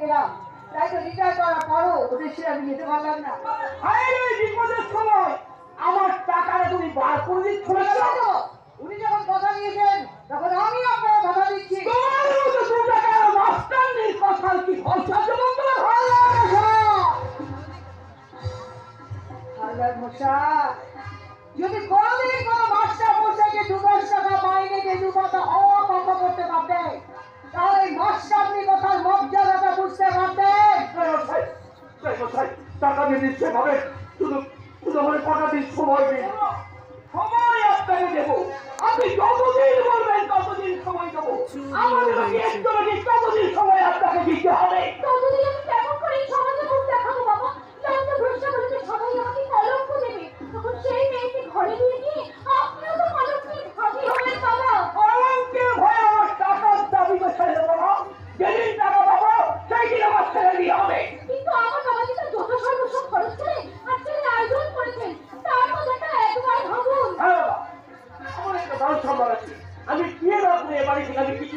গেলাম, তাই তো রিটায়ার করার পরও ওদের সে আমি যেতে পারলাম না। বিপদের সময় আমার টাকাটা তুমি বার করে দিচ্ছ না কেন? উনি যখন কথা দিয়েছেন তখন আমি আপনার কথা দিচ্ছি। তোমার মতো 2 টাকার মাস্টার নেই, কথার কি খরচা জমা তোমার হাজার মশাই, যদি কোনোদিন কোনো মাস্টার মশাইকে 2-10 টাকা মাইনে দিয়ে 2 কথা অকথা করতে পারতেন, তাহলে মাস্টারনি কথার মর্যাদাটা বুঝতে পারতেন। টাকা দিয়ে নিশ্চয় ভাবে শুধু শুধু আমার কটা দিন সময় দিন, সময় আপনাকে দেবো। আপনি যতদিন বলবেন ততদিন সময় দেবো। আমাদের ততদিন সময় আপনাকে দিতে হবে। ততদিন আমি কেমন করে এই সমাজে মুখ দেখাবো বাবা? জানতে ভরসা করে যে সবাই আমাকে কলঙ্ক দেবে, তখন সেই মেয়েকে ঘরে নিয়ে গিয়ে আপনিও তো কলঙ্কের ভাগী হবেন বাবা। কলঙ্কের ভয়ে আমার টাকার দাবিতে ছেড়ে দেবো না। যেদিন টাকা পাবো সেই দিন আমার ছেড়ে দিয়ে হবে। কিন্তু আমার বাবা যেটা যত সর্বস্ব খরচ করে আজকের এই আয়োজন করেছেন, তার কথাটা একবার ভাবুন। হ্যাঁ বাবা, আমার একটা গান সম্মান আছে। আমি কি রাখবো এ বাড়ি থেকে আমি কিছু